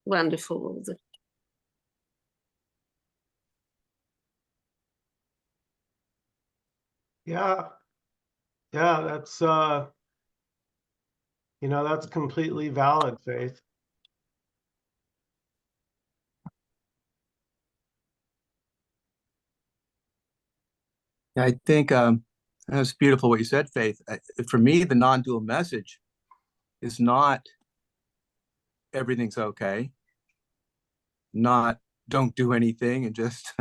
Wonderful. Yeah. That's that's completely valid, Faith. I think that's beautiful what you said, Faith. For me, the non-dual message is not everything's okay, not don't do anything and just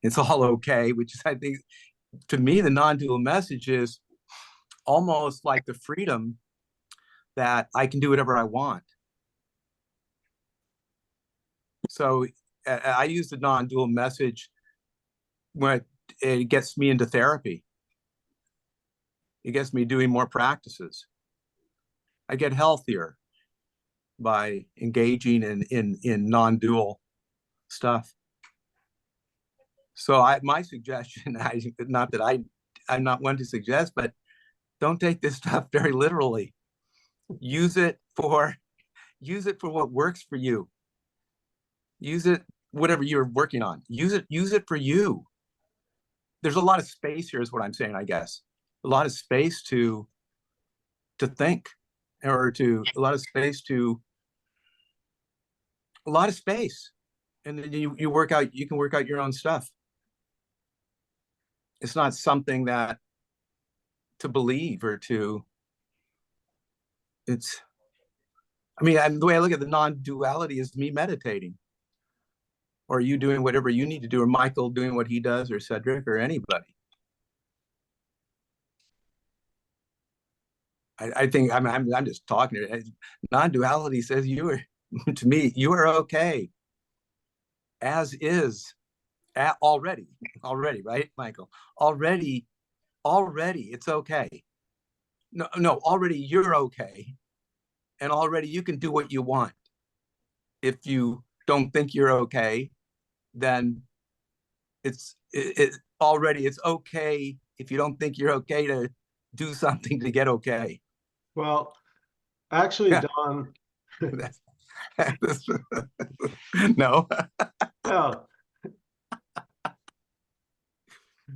it's all okay, which is, I think, to me, the non-dual message is almost like the freedom that I can do whatever I want. So I use the non-dual message when it gets me into therapy. It gets me doing more practices. I get healthier by engaging in non-dual stuff. So my suggestion, not that I'm not one to suggest, but don't take this stuff very literally. Use it for what works for you. Use it whatever you're working on. Use it for you. There's a lot of space here, is what I'm saying, I guess. A lot of space to think, or a lot of space, and then you can work out your own stuff. It's not something that to believe or to, it's, I mean, the way I look at the non-duality is me meditating, or you doing whatever you need to do, or Michael doing what he does, or Cedric, or anybody. I think I'm just talking. Non-duality says to me, you are okay as is, already, right, Michael? Already, it's okay. No, already you're okay, and already you can do what you want. If you don't think you're okay, then it's already it's okay if you don't think you're okay to do something to get okay. Well, actually, Yeah. Don. No. No.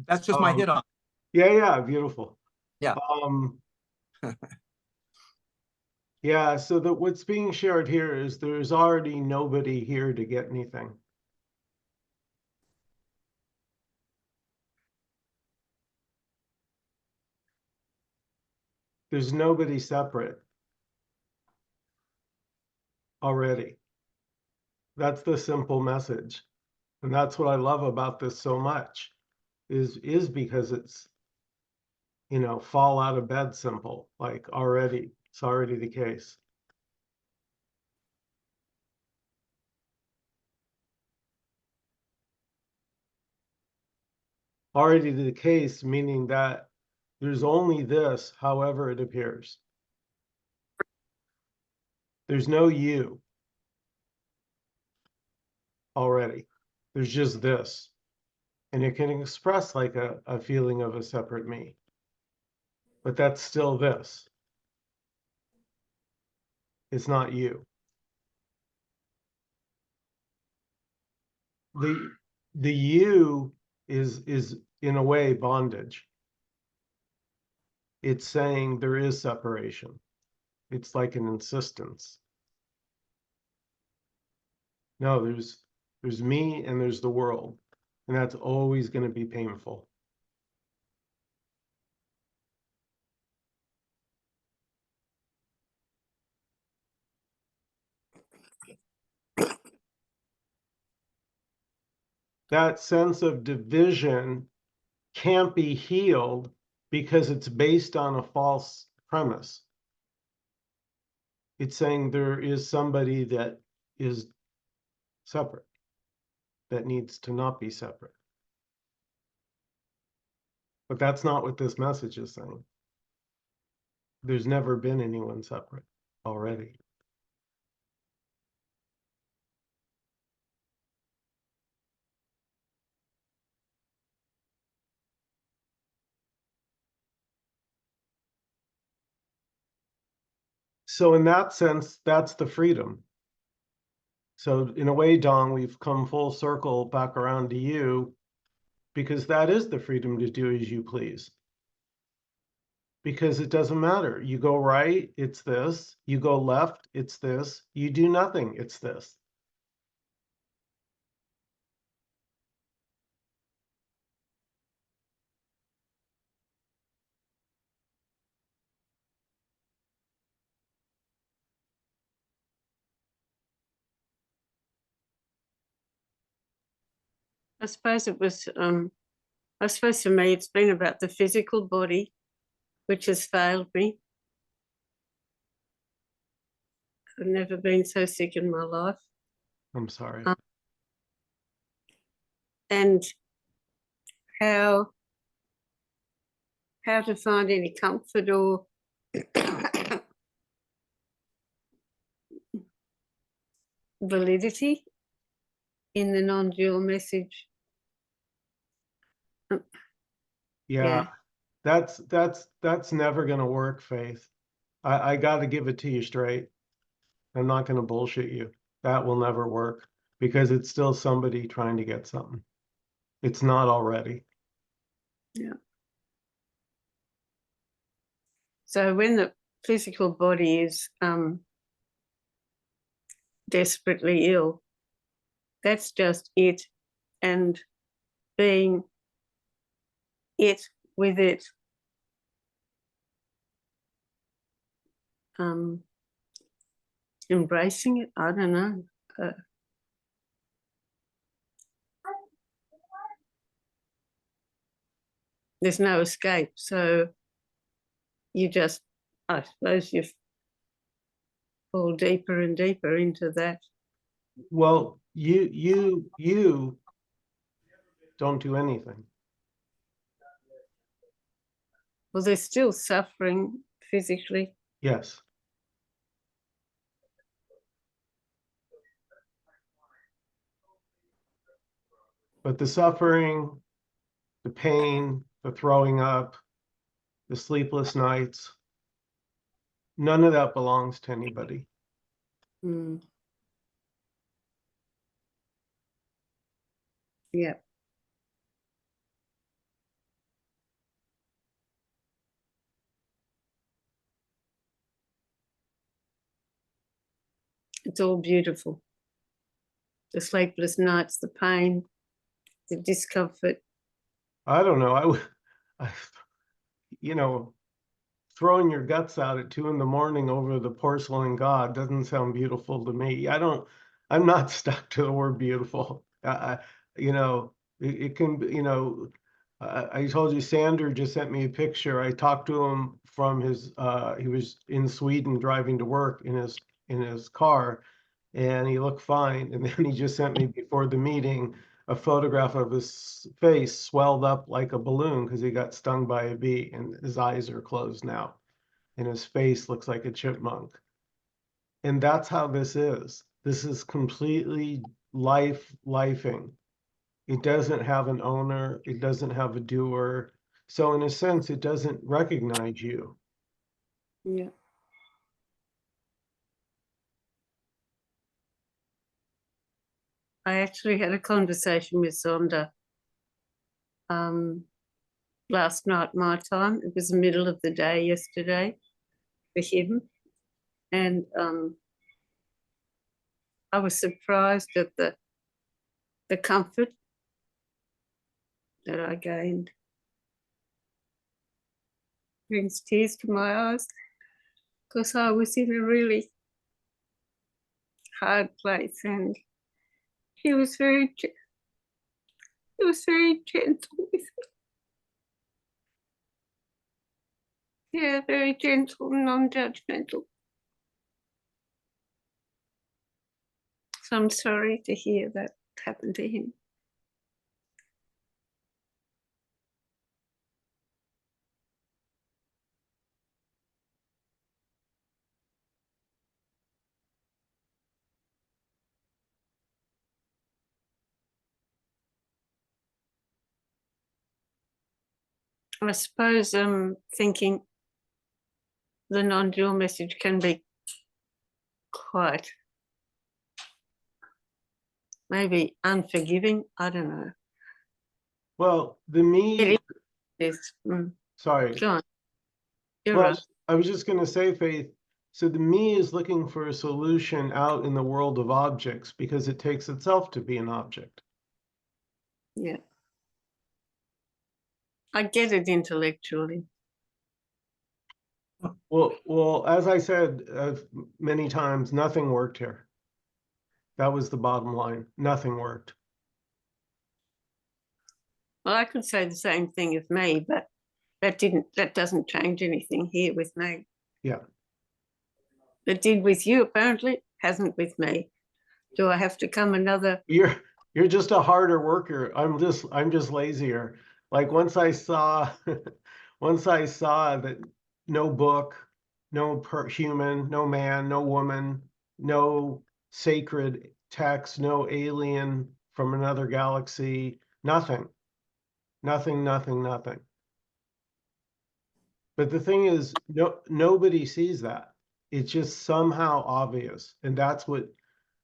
That's just my hit on. Yeah, beautiful. Yeah. Yeah, so what's being shared here is there's already nobody here to get anything. There's nobody separate already. That's the simple message. And that's what I love about this so much, is because it's, fall out of bed simple, like already. It's already the case. Already the case, meaning that there's only this, however it appears. There's no you already. There's just this. And it can express like a feeling of a separate me. But that's still this. It's not you. The you is in a way bondage. It's saying there is separation. It's like an insistence. No, there's me and there's the world. And that's always going to be painful. That sense of division can't be healed because it's based on a false premise. It's saying there is somebody that is separate, that needs to not be separate. But that's not what this message is saying. There's never been anyone separate already. So in that sense, that's the freedom. So in a way, Don, we've come full circle back around to you, because that is the freedom to do as you please. Because it doesn't matter. You go right, it's this. You go left, it's this. You do nothing, it's this. I suppose it was, I suppose for me, it's been about the physical body, which has failed me. I've never been so sick in my life. I'm sorry. And how to find any comfort or validity in the non-dual message. Yeah, that's never gonna work, Faith. I gotta give it to you straight. I'm not gonna bullshit you. That will never work, because it's still somebody trying to get something. It's not already. Yeah. So when the physical body is desperately ill, that's just it, and being it with it. Embracing it, I don't know. There's no escape, so you just, I suppose, you fall deeper and deeper into that. Well, you don't do anything. Well, there's still suffering physically. Yes. But the suffering, the pain, the throwing up, the sleepless nights, none of that belongs to anybody. Mm. Yeah. It's all beautiful. The sleepless nights, the pain, the discomfort. I don't know. You know, throwing your guts out at 2 a.m. over the porcelain god doesn't sound beautiful to me. I'm not stuck to the word beautiful. You know, it can be, you know, I told you Sander just sent me a picture. I talked to him from his, he was in Sweden driving to work in his car, and he looked fine. And then he just sent me before the meeting a photograph of his face swelled up like a balloon because he got stung by a bee, and his eyes are closed now, and his face looks like a chipmunk. And that's how this is. This is completely lifing. It doesn't have an owner. It doesn't have a doer. So in a sense, it doesn't recognize you. Yeah. I actually had a conversation with Zonda last night, my time. It was the middle of the day yesterday for him. And I was surprised at the comfort that I gained. Brings tears to my eyes because I was in a really hard place, and he was very gentle with me. Yeah, very gentle, non-judgmental. So I'm sorry to hear that happened to him. I suppose I'm thinking the non-dual message can be quite maybe unforgiving. I don't know. Well, the me, It is. sorry. Go on. You're Well, right. I was just going to say, Faith, so the me is looking for a solution out in the world of objects because it takes itself to be an object. Yeah. I get it intellectually. Well, as I said many times, nothing worked here. That was the bottom line. Nothing worked. Well, I could say the same thing of me, but that doesn't change anything here with me. Yeah. It did with you, apparently, hasn't with me. Do I have to come another? You're just a harder worker. I'm just lazier. Like once I saw once I saw that no book, no human, no man, no woman, no sacred text, no alien from another galaxy, nothing. Nothing, nothing, nothing. But the thing is, nobody sees that. It's just somehow obvious. And that's what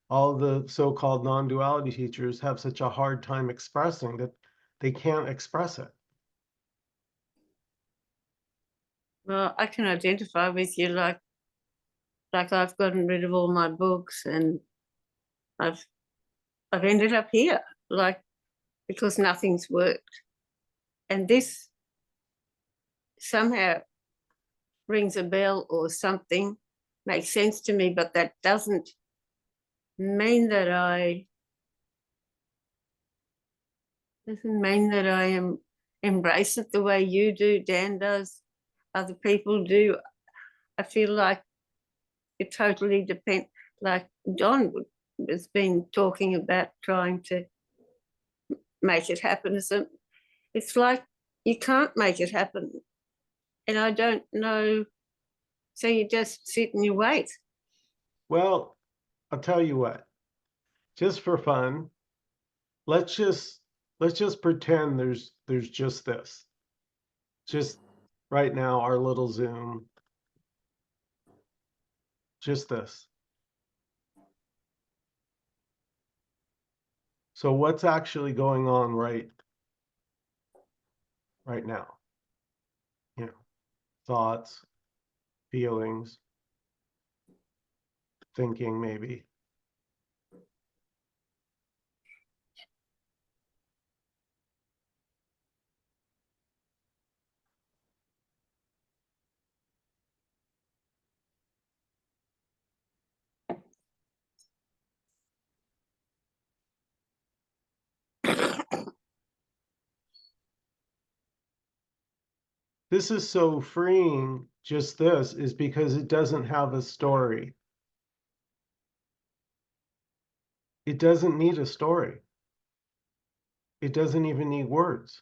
all the so-called non-duality teachers have such a hard time expressing, that they can't express it. Well, I can identify with you, like I've gotten rid of all my books, and I've ended up here, like, because nothing's worked. And this somehow rings a bell or something, makes sense to me, but that doesn't mean that I embrace it the way you do, Dan does, other people do. I feel like it totally depends. Like John has been talking about trying to make it happen. It's like you can't make it happen. And I don't know. So you just sit and you wait. Well, I'll tell you what, just for fun, let's just pretend there's just this. Just right now, our little Zoom. Just this. So what's actually going on right now? You know, thoughts, feelings, thinking maybe. This is so freeing, just this, is because it doesn't have a story. It doesn't need a story. It doesn't even need words.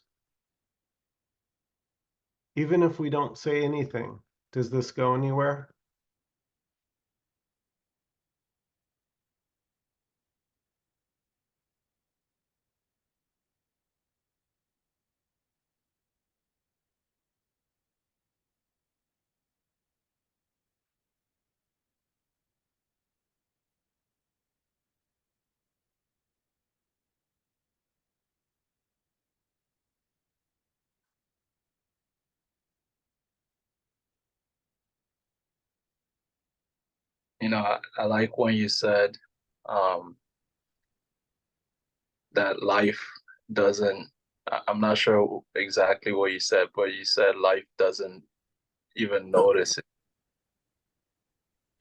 Even if we don't say anything, does this go anywhere? I like when you said um, that life doesn't, I'm not sure exactly what you said, but you said life doesn't even notice it,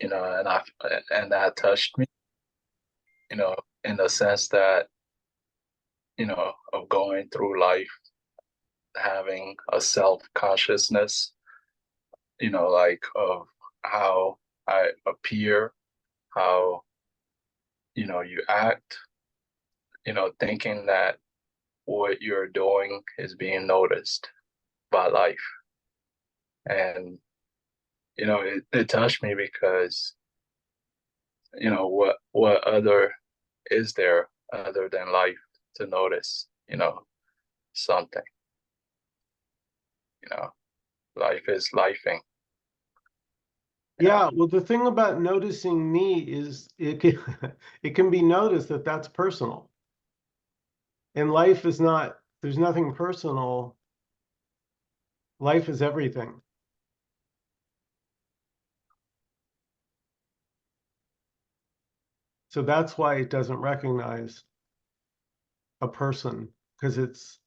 and that touched me, in the sense that, of going through life, having a self-consciousness, like of how I appear, how, you act, thinking that what you're doing is being noticed by life. And, it touched me because, what other is there other than life to notice, something, life is lifing. Yeah, well, the thing about noticing me is it can, it can be noticed that that's personal. And life is not, there's nothing personal. Life is everything. So that's why it doesn't recognize a person, because it's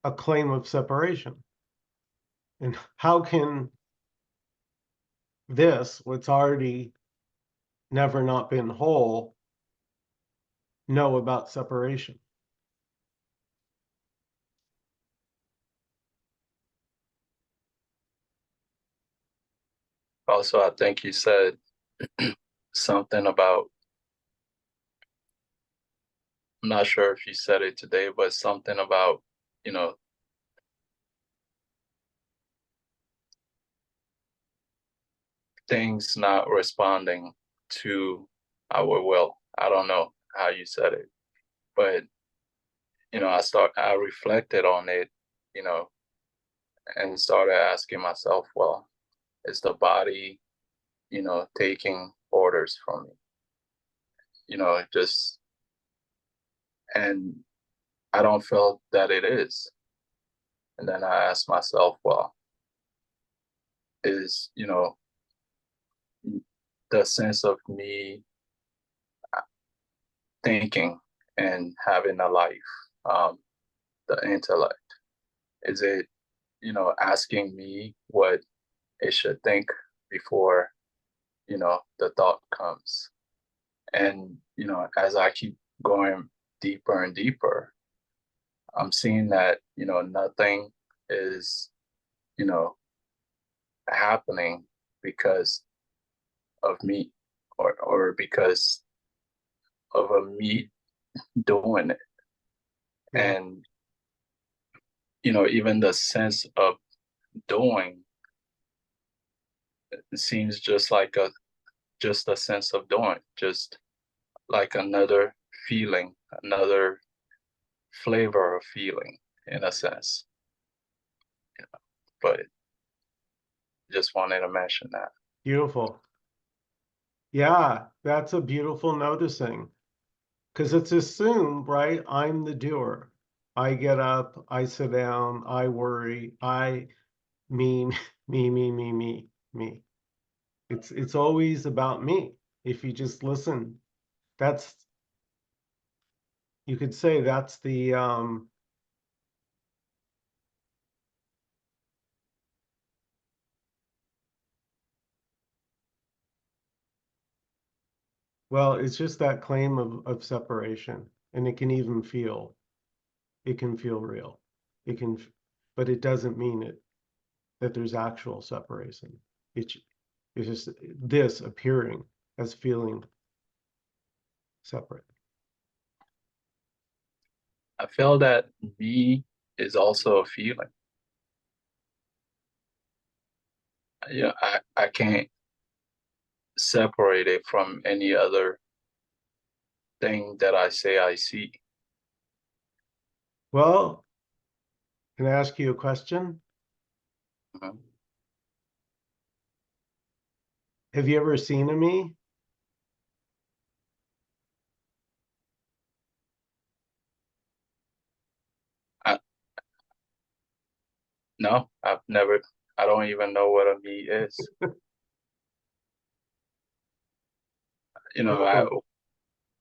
a claim of separation. And how can this, what's already never not been whole, know about separation? Also, I think you said something about, I'm not sure if you said it today, but something about, you know, things not responding to our will. I don't know how you said it, but I reflected on it, you know, and started asking myself, well, is the body, taking orders from me? Just, and I don't feel that it is. And then I asked myself, well, is, the sense of me thinking and having a life, the intellect, is it, asking me what it should think before, the thought comes? And, as I keep going deeper and deeper, I'm seeing that, nothing is, you know, happening because of me, or because of a me doing it. Yeah. And, even the sense of doing, it seems just a sense of doing, just like another feeling, another flavor of feeling, in a sense. But just wanted to mention that. Beautiful. Yeah, that's a beautiful noticing. Because it's assumed, right? I'm the doer. I get up, I sit down, I worry, me, me. It's always about me. If you just listen, that's, you could say that's the well, it's just that claim of separation, and it can even feel, it can feel real. It can, but it doesn't mean it that there's actual separation. It's it's just this appearing as feeling separate. I feel that me is also a feeling. I can't separate it from any other thing that I say I see. Well, can I ask you a question? Mhm. Have you ever seen a me? I, no, I don't even know what a me is. I, Boom.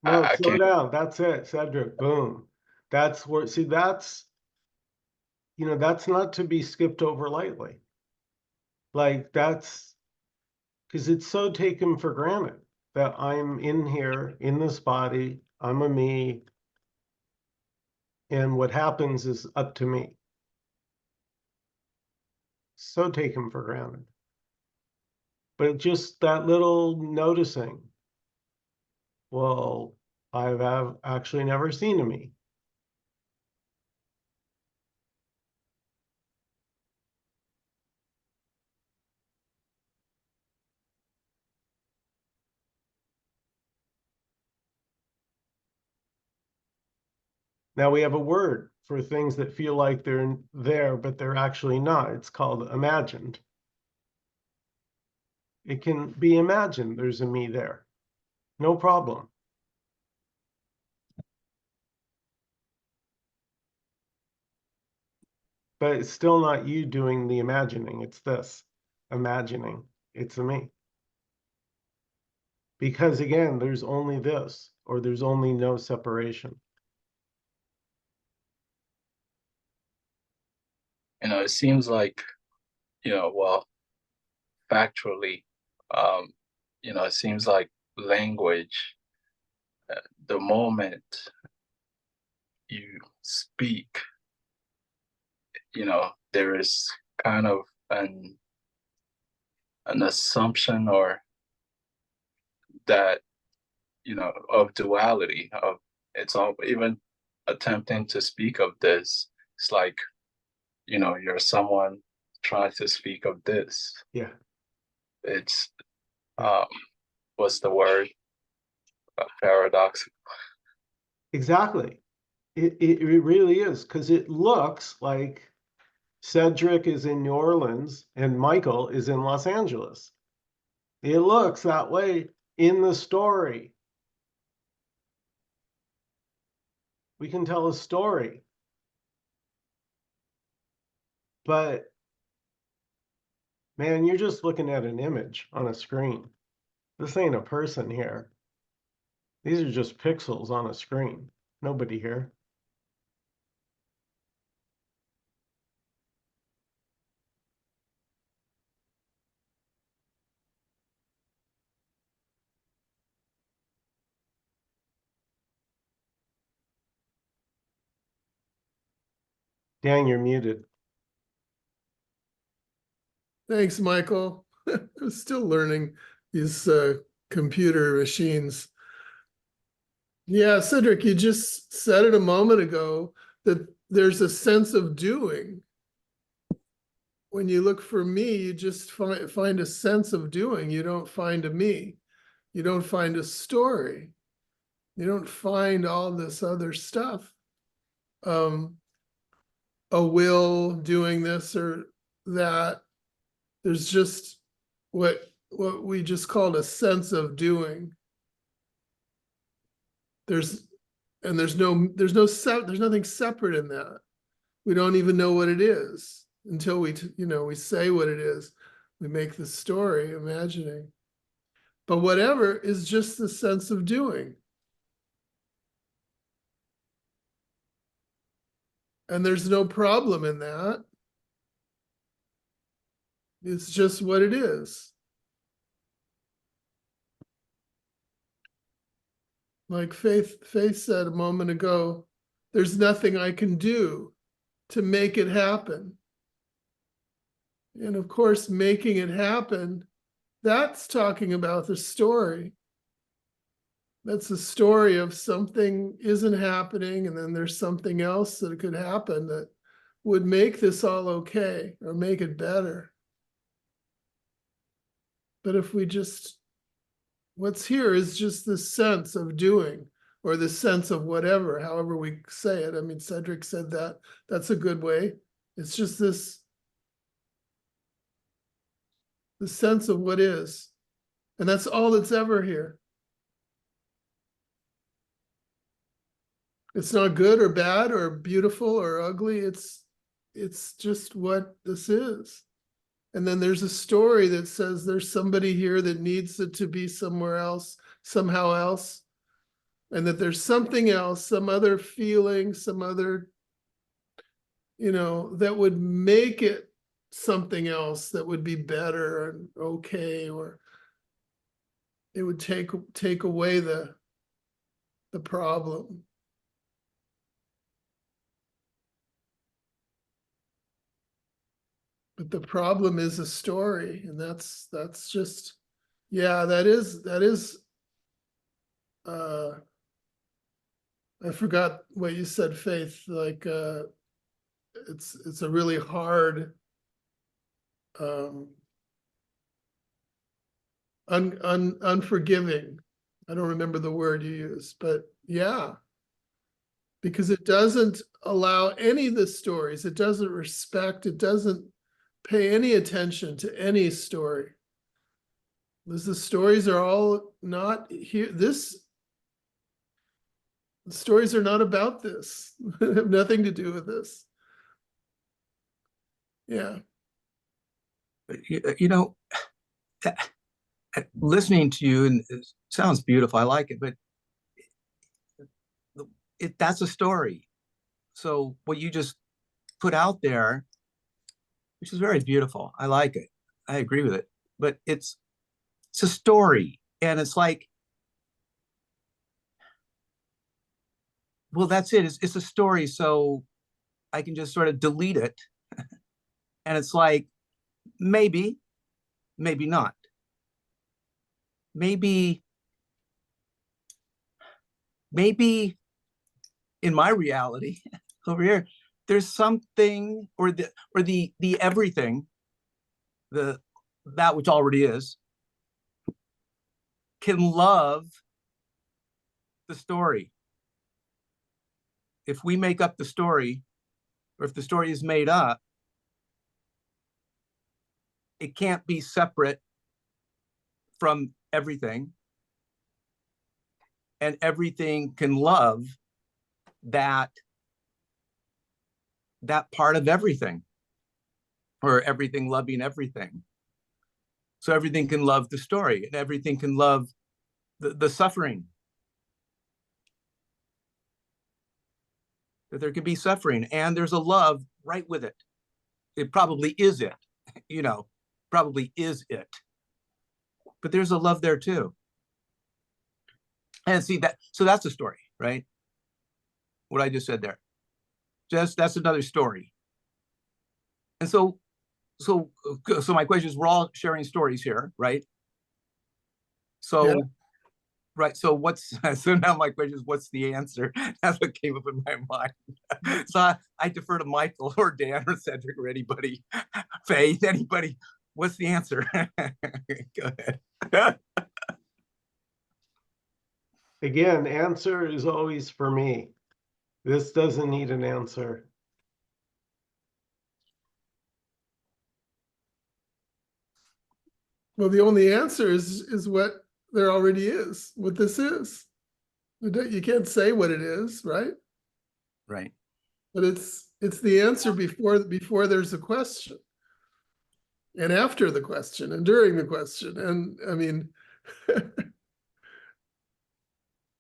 No, I slow can't. down. That's it, Cedric. Boom. That's where, see, that's, that's not to be skipped over lightly. Like that's because it's so taken for granted that I'm in here in this body, I'm a me, and what happens is up to me. So taken for granted. But just that little noticing, well, I've actually never seen a me. Now we have a word for things that feel like they're there, but they're actually not. It's called imagined. It can be imagined there's a me there. No problem. but it's still not you doing the imagining. It's this imagining. It's a me. Because again, there's only this, or there's only no separation. It seems like, well, factually, it seems like language, the moment you speak, there is kind of an assumption or that, of duality, of it's all, even attempting to speak of this, it's like, you're someone trying to speak of this. Yeah. It's Yeah. What's the word? Paradoxical. Exactly. It really is, because it looks like Cedric is in New Orleans and Michael is in Los Angeles. It looks that way in the story. We can tell a story. But man, you're just looking at an image on a screen. This ain't a person here. These are just pixels on a screen. Nobody here. Dan, you're muted. Thanks, Michael. I'm still learning these computer machines. Yeah, Cedric, you just said it a moment ago that there's a sense of doing. When you look for me, you just find a sense of doing. You don't find a me. You don't find a story. You don't find all this other stuff. A will doing this or that. There's just what we just called a sense of doing. There's nothing separate in that. We don't even know what it is until we say what it is. We make the story imagining. But whatever is just the sense of doing. And there's no problem in that. It's just what it is. Like Faith said a moment ago, there's nothing I can do to make it happen. And of course, making it happen, that's talking about the story. That's the story of something isn't happening, and then there's something else that could happen that would make this all okay or make it better. But if we just, what's here is just the sense of doing, or the sense of whatever, however we say it. I mean, Cedric said that. That's a good way. It's just this, the sense of what is. And that's all that's ever here. It's not good or bad or beautiful or ugly. It's just what this is. And then there's a story that says there's somebody here that needs it to be somewhere else, somehow else. And that there's something else, some other feeling, some other, that would make it something else that would be better and okay, or it would take away the problem. But the problem is a story, and that's just, yeah, that is I forgot what you said, Faith, like it's a really hard unforgiving. I don't remember the word you used, but yeah, because it doesn't allow any of the stories. It doesn't respect, it doesn't pay any attention to any story. Because the stories are all not here. The stories are not about this. They have nothing to do with this. Yeah. You know, listening to you, and it sounds beautiful. I like it, but that's a story. So what you just put out there, which is very beautiful, I like it. I agree with it, but it's a story, and it's like, well, that's it. It's a story, so I can just sort of delete it, and it's like, maybe not. Maybe in my reality over here, there's something, or the everything, that which already is, can love the story. If we make up the story, or if the story is made up, it can't be separate from everything, and everything can love that part of everything, or everything loving everything. So everything can love the story, and everything can love the suffering. That there can be suffering, and there's a love right with it. It probably is it, probably is it. But there's a love there too. And see that, so that's a story, right? What I just said there. That's another story. And so my question is, we're all sharing stories here, right? So Yeah. right. So so now my question is, what's the answer? That's what came up in my mind. So I defer to Michael or Dan or Cedric or anybody, Faye, anybody. What's the answer? Go ahead. Again, answer is always for me. This doesn't need an answer. Well, the only answer is what there already is, what this is. You can't say what it is, right? Right. But it's the answer before there's a question, and after the question, and during the question, and I mean,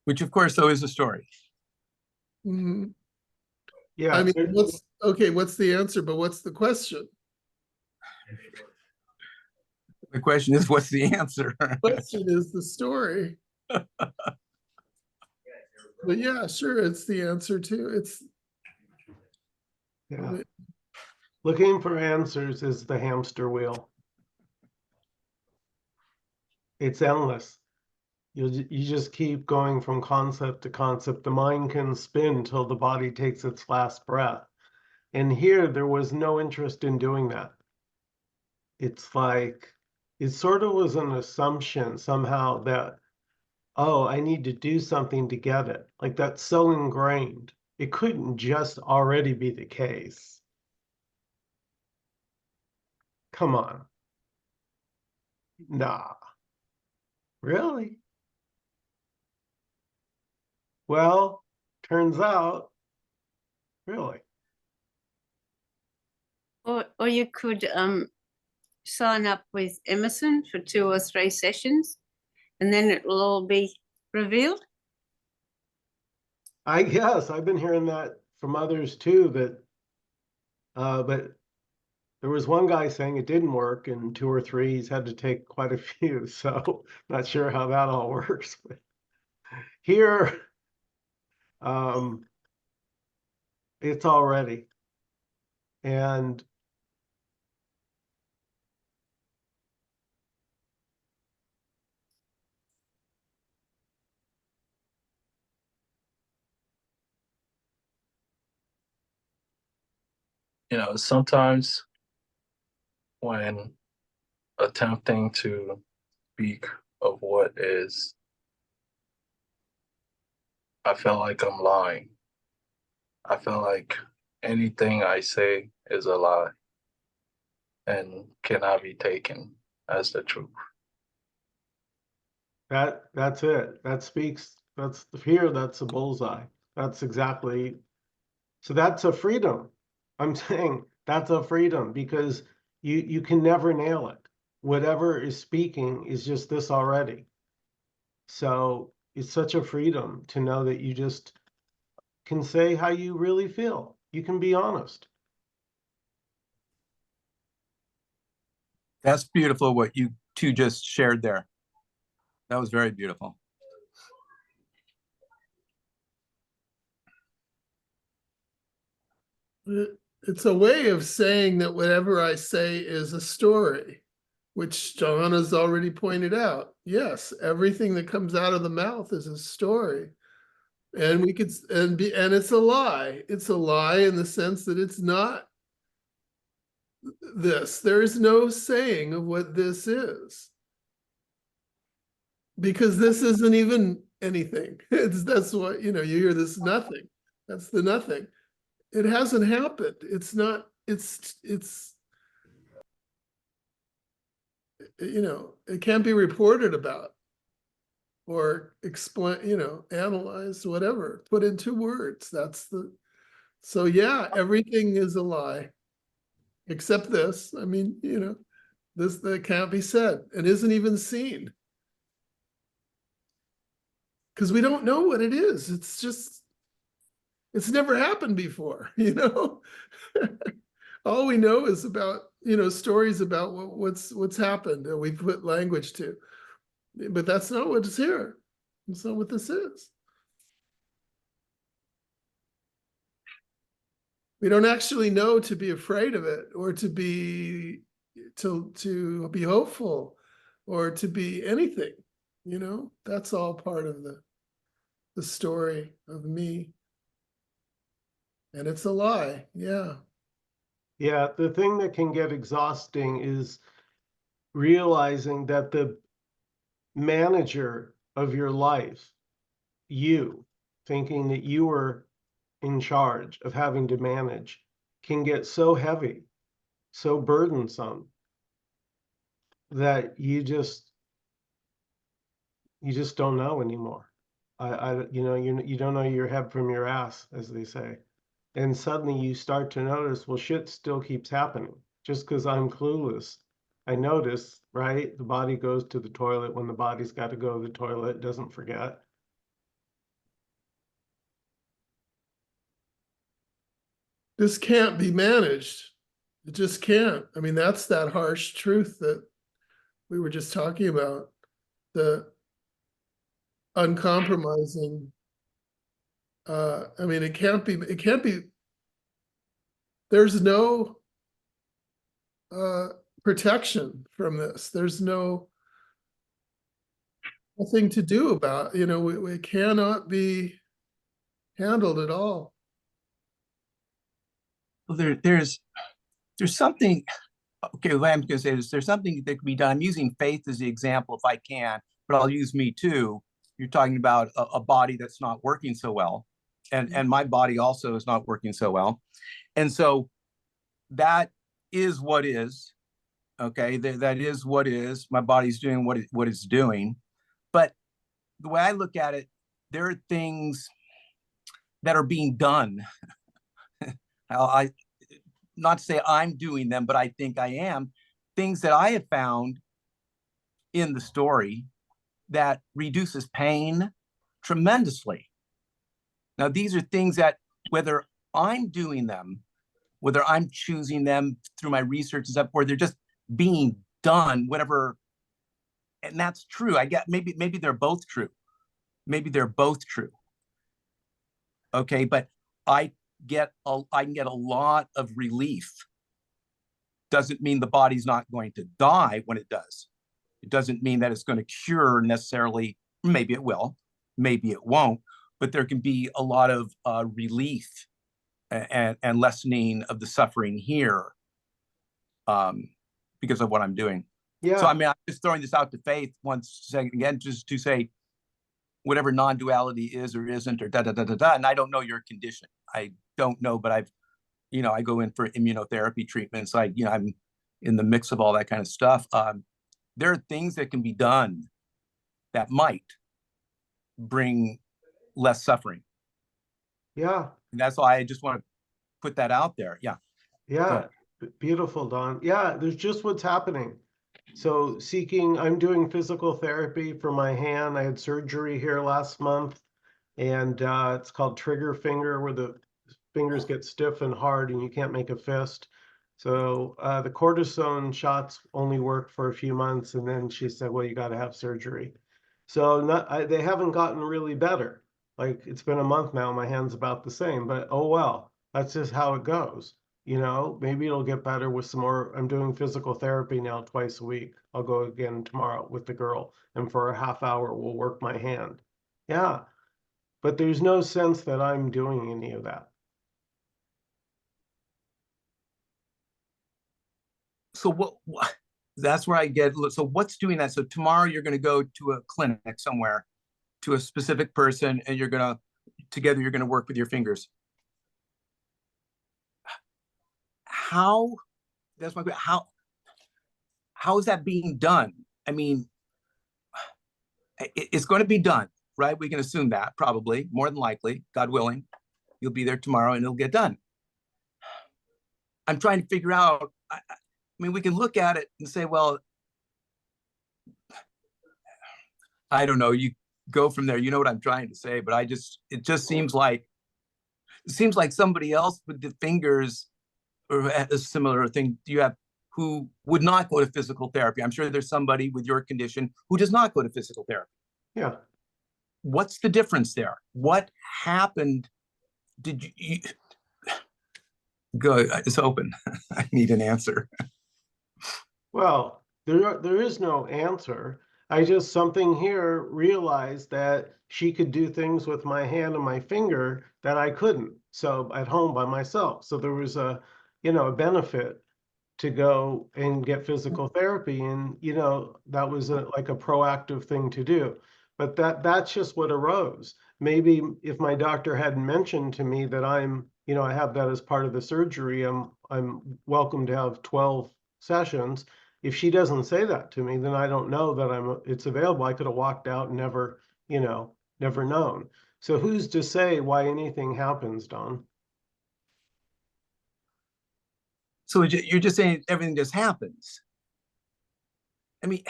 Which of course though is a story. mhm. Yeah, I mean, what's the answer? But what's the question? The question is, what's the answer? Question is the story. But yeah, sure, it's the answer too. It's yeah. Looking for answers is the hamster wheel. It's endless. You just keep going from concept to concept. The mind can spin till the body takes its last breath. And here, there was no interest in doing that. It's like, it sort of was an assumption somehow that, oh, I need to do something to get it. Like, that's so ingrained. It couldn't just already be the case. Come on. Nah. Really? Well, turns out, really. Or you could sign up with Emerson for 2 or 3 sessions, and then it will all be revealed. I guess I've been hearing that from others too, that but there was one guy saying it didn't work, and 2 or 3 he's had to take quite a few, so not sure how that all works. But here, it's already. And sometimes when attempting to speak of what is, I feel like I'm lying. I feel like anything I say is a lie and cannot be taken as the truth. that's it. That speaks, that's here, that's a bullseye. That's exactly, so that's a freedom. I'm saying That's a freedom, because you can never nail it. Whatever is speaking is just this already. So it's such a freedom to know that you just can say how you really feel. You can be honest. That's beautiful what you two just shared there. That was very beautiful. It's a way of saying that whatever I say is a story, which John has already pointed out. Yes, everything that comes out of the mouth is a story. And we could, and it's a lie. It's a lie in the sense that it's not this. There is no saying of what this is. Because this isn't even anything. That's what, you hear this nothing. That's the nothing. It hasn't happened. It's not, it's it can't be reported about or explain, analyzed, whatever, put into words. So yeah, everything is a lie, except this. I mean, this that can't be said and isn't even seen. Because we don't know what it is. It's never happened before, All we know is about, stories about what's happened and we put language to. But that's not what's here. That's not what this is. We don't actually know to be afraid of it or to be hopeful or to be anything, That's all part of the story of me. And it's a lie, yeah. Yeah, the thing that can get exhausting is realizing that the manager of your life, you, thinking that you were in charge of having to manage, can get so heavy, so burdensome, that you just don't know anymore. You don't know your head from your ass, as they say. And suddenly you start to notice, well, shit still keeps happening. Just because I'm clueless, I notice, right? The body goes to the toilet when the body's got to go to the toilet, doesn't forget. This can't be managed. It just can't. I mean, that's that harsh truth that we were just talking about. The uncompromising. I mean, it can't be, there's no protection from this. There's nothing to do about, it cannot be handled at all. Well, there's something. Okay, what I'm going to say is there's something that can be done. I'm using faith as the example if I can, but I'll use me too. You're talking about a body that's not working so well, and my body also is not working so well, and so that is what is. Okay, that is what is. My body's doing what it's doing, but the way I look at it, there are things that are being done. I not to say I'm doing them, but I think I am. Things that I have found in the story that reduces pain tremendously. Now, these are things that whether I'm doing them, whether I'm choosing them through my research and stuff, or they're just being done, whatever. And that's true. I get maybe they're both true. Maybe they're both true. Okay, but I can get a lot of relief. Doesn't mean the body's not going to die when it does. It doesn't mean that it's going to cure necessarily. Maybe it will, maybe it won't, but there can be a lot of relief and lessening of the suffering here because of what I'm doing. Yeah. So, I mean, I'm just throwing this out to Faith once second again, just to say whatever non-duality is or isn't or da-da-da-da-da, and I don't know your condition. I don't know, but I go in for immunotherapy treatments. I'm in the mix of all that kind of stuff. There are things that can be done that might bring less suffering. Yeah. And that's why I just want to put that out there. Yeah. Yeah, beautiful, Don. Yeah, there's just what's happening. So I'm doing physical therapy for my hand. I had surgery here last month, and it's called trigger finger, where the fingers get stiff and hard and you can't make a fist. So the cortisone shots only worked for a few months, and then she said, well, you got to have surgery. So they haven't gotten really better. Like, it's been a month now, my hand's about the same, but oh well, that's just how it goes. Maybe it'll get better with some more. I'm doing physical therapy now twice a week. I'll go again tomorrow with the girl, and for a half hour, we'll work my hand. Yeah, but there's no sense that I'm doing any of that. So what that's where I get, so what's doing that? So tomorrow you're going to go to a clinic somewhere, to a specific person, and you're going to work with your fingers. How, that's my question, how is that being done? I mean, it's going to be done, right? We can assume that, probably, more than likely, God willing, you'll be there tomorrow and it'll get done. I'm trying to figure out, I mean, we can look at it and say, well, I don't know, you go from there, you know what I'm trying to say, but it just seems like somebody else with the fingers, or a similar thing you have, who would not go to physical therapy. I'm sure there's somebody with your condition who does not go to physical therapy. Yeah. What's the difference there? What happened? Did you go? It's open. I need an answer. Well, there is no answer. I just, something here realized that she could do things with my hand and my finger that I couldn't. So at home by myself. So there was a benefit to go and get physical therapy. And, that was like a proactive thing to do. But that's just what arose. Maybe if my doctor hadn't mentioned to me that I have that as part of the surgery, I'm welcome to have 12 sessions. If she doesn't say that to me, then I don't know that it's available. I could have walked out and never known. So who's to say why anything happens, Don? So you're just saying everything just happens. I mean,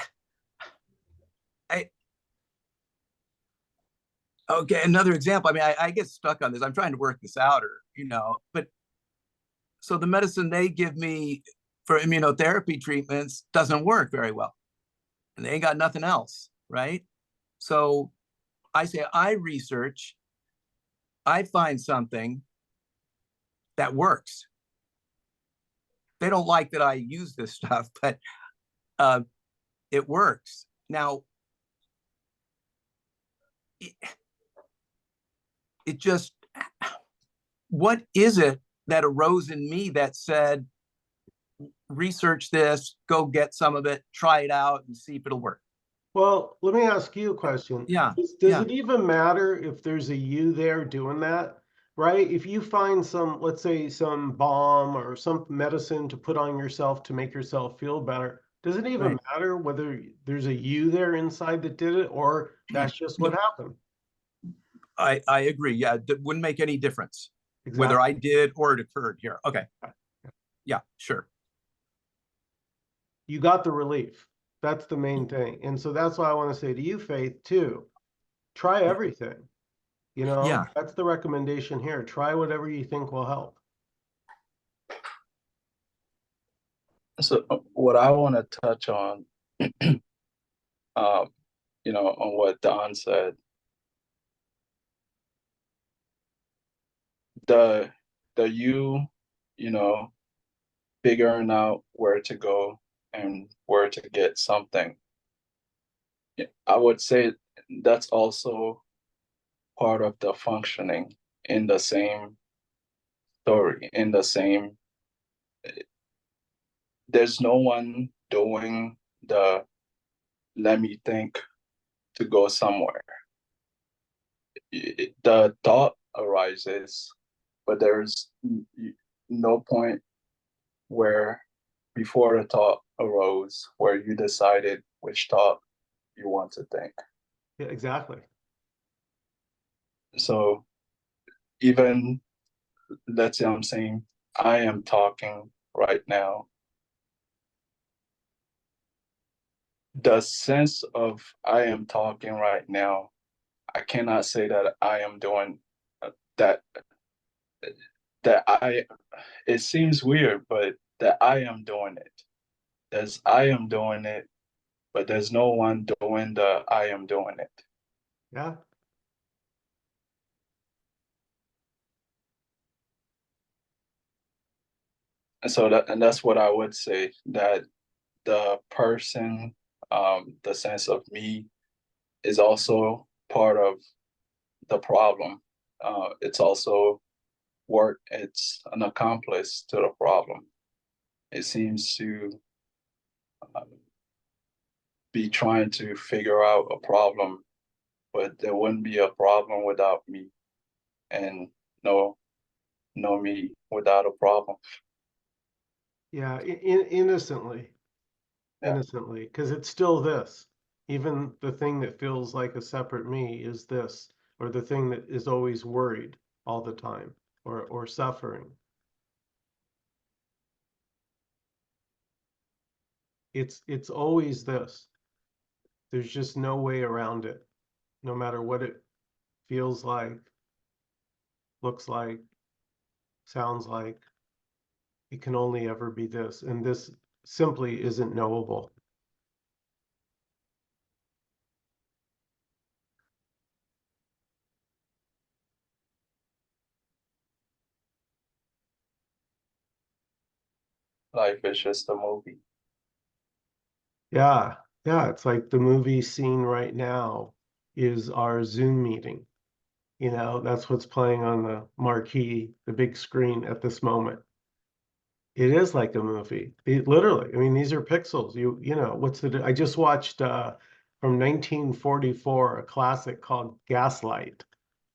okay, another example. I mean, I get stuck on this. I'm trying to work this out, but so the medicine they give me for immunotherapy treatments doesn't work very well, and they ain't got nothing else, right? So I say, I research, I find something that works. They don't like that I use this stuff, but it works. Now, it just, what is it that arose in me that said, research this, go get some of it, try it out and see if it'll work? Well, let me ask you a question. Yeah. Does it even matter if there's a you there doing that? Right? If you find let's say some balm or some medicine to put on yourself to make yourself feel better, does it even matter whether there's a you there inside that did it, or that's just what happened? I agree. Yeah, it wouldn't make any difference whether Exactly. I did or it occurred here. Okay. Yeah, sure. You got the relief. That's the main thing. And so that's why I want to say to you, Faith, too, try everything. Yeah. That's the recommendation here. Try whatever you think will help. So what I want to touch on, on what Don said, the you, figuring out where to go and where to get something. I would say that's also part of the functioning in the same story, in the same, there's no one doing the let me think to go somewhere. The thought arises, but there's no point where before the thought arose where you decided which thought you want to think. Yeah, exactly. So even, let's say I'm saying I am talking right now, the sense of I am talking right now, I cannot say that I am doing that, it seems weird, but that I am doing it. There's I am doing it, but there's no one doing the I am doing it. Yeah. And so that's what I would say, that the person, the sense of me is also part of the problem. It's also work, it's an accomplice to the problem. It seems to um, be trying to figure out a problem, but there wouldn't be a problem without me, and no me without a problem. Yeah. Innocently, Yeah. because it's still this. Even the thing that feels like a separate me is this, or the thing that is always worried all the time, or suffering. It's always this. There's just no way around it, no matter what it feels like, looks like, sounds like. It can only ever be this, and this simply isn't knowable. Life is just a movie. Yeah, yeah, it's like the movie scene right now is our Zoom meeting. You know, that's what's playing on the marquee, the big screen at this moment. It is like a movie. Literally, I mean, these are pixels. You know, I just watched from 1944 a classic called Gaslight,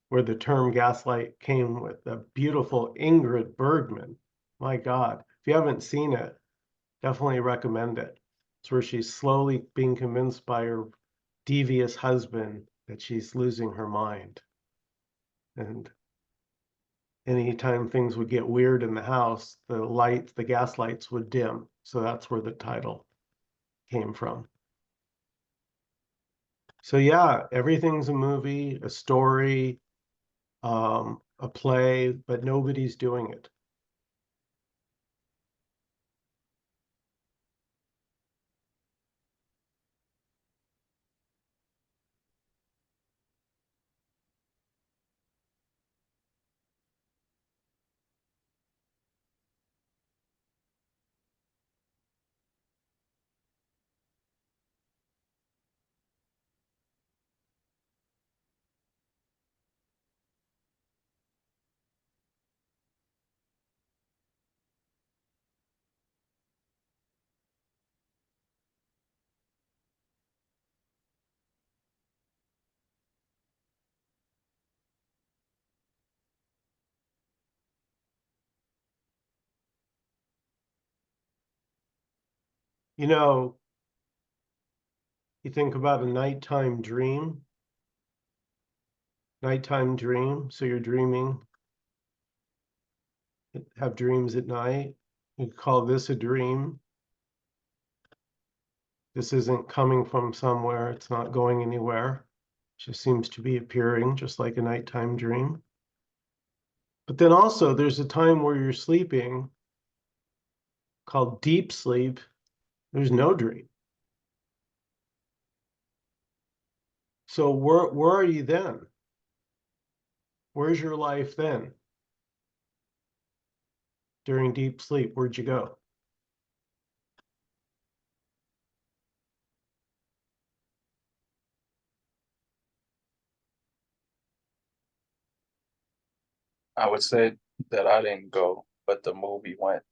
where the term gaslight came with the beautiful Ingrid Bergman. My God, if you haven't seen it, definitely recommend it. It's where she's slowly being convinced by her devious husband that she's losing her mind. And anytime things would get weird in the house, the gas lights would dim. So that's where the title came from. So yeah, everything's a movie, a story, a play, but nobody's doing it. You know, you think about a nighttime dream, so you're dreaming, have dreams at night. You call this a dream. This isn't coming from somewhere, it's not going anywhere. It just seems to be appearing just like a nighttime dream. But then also there's a time where you're sleeping called deep sleep. There's no dream. So where are you then? Where's your life then? During deep sleep, where'd you go? I would say that I didn't go, but the movie went.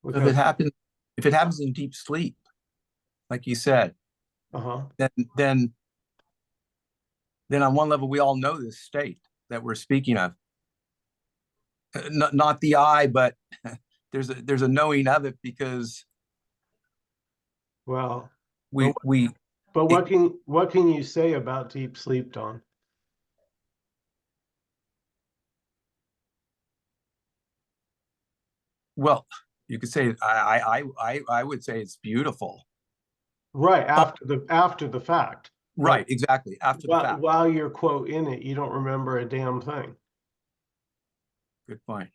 So if it happens in deep sleep, like you said, Uh-huh. then then on one level, we all know this state that we're speaking of. Not the I, but there's a knowing of it, because Well, we but what can you say about deep sleep, Don? well, you could say I would say it's beautiful. Right, after the fact. Right, exactly. After the fact. While you're quote in it, you don't remember a damn thing. Good point.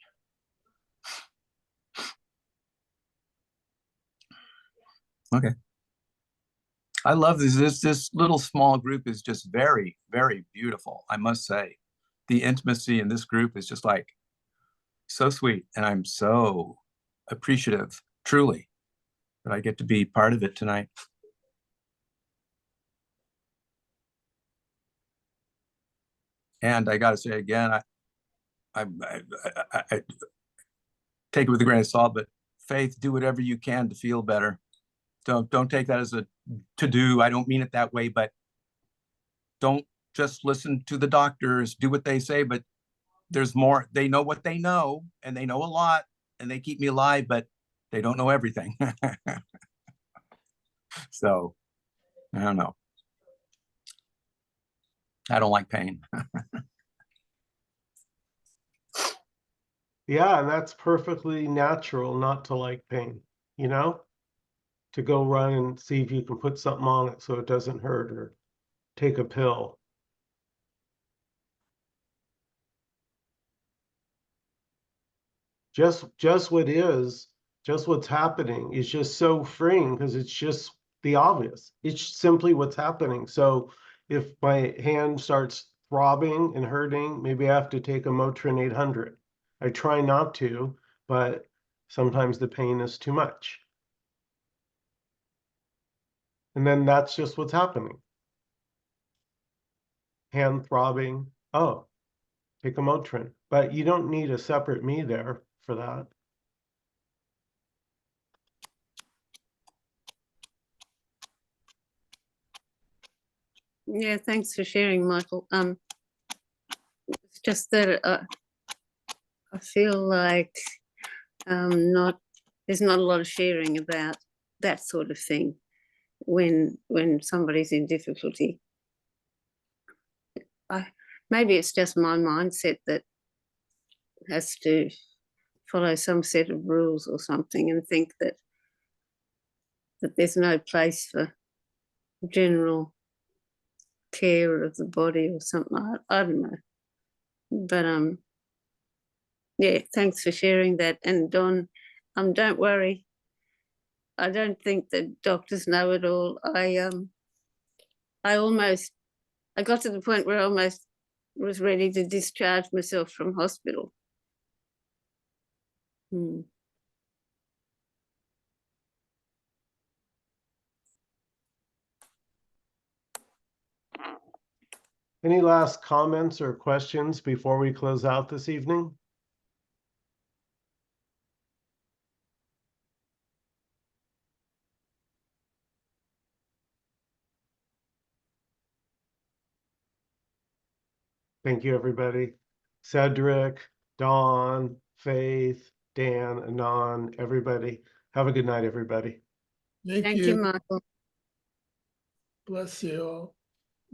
Okay. I love this little small group is just very, very beautiful, I must say. The intimacy in this group is just like so sweet, and I'm so appreciative, truly, that I get to be part of it tonight. And I got to say again, I take it with a grain of salt, but Faith, do whatever you can to feel better. Don't take that as a to do. I don't mean it that way, but don't just listen to the doctors, do what they say, but there's more. They know what they know, and they know a lot, and they keep me alive, but they don't know everything. So I don't know. I don't like pain. Yeah, and that's perfectly natural not to like pain, you know? To go run and see if you can put something on it so it doesn't hurt, or take a pill. Just what's happening is just so freeing, because it's just the obvious. It's simply what's happening. So if my hand starts throbbing and hurting, maybe I have to take a Motrin 800. I try not to, but sometimes the pain is too much. And then that's just what's happening. Hand throbbing. Oh, take a Motrin. But you don't need a separate me there for that. Yeah, thanks for sharing, Michael. It's just that I feel like there's not a lot of sharing about that sort of thing when somebody's in difficulty. Maybe it's just my mindset that has to follow some set of rules or something, and think that there's no place for general care of the body or something. I don't know. But yeah, thanks for sharing that. And Don, don't worry. I don't think that doctors know it all. I got to the point where I almost was ready to discharge myself from hospital. Any last comments or questions before we close out this evening? Thank you, everybody. Cedric, Dawn, Faith, Dan, Anon, everybody. Have a good night, everybody. Thank Thank you, you. Michael. Bless you all.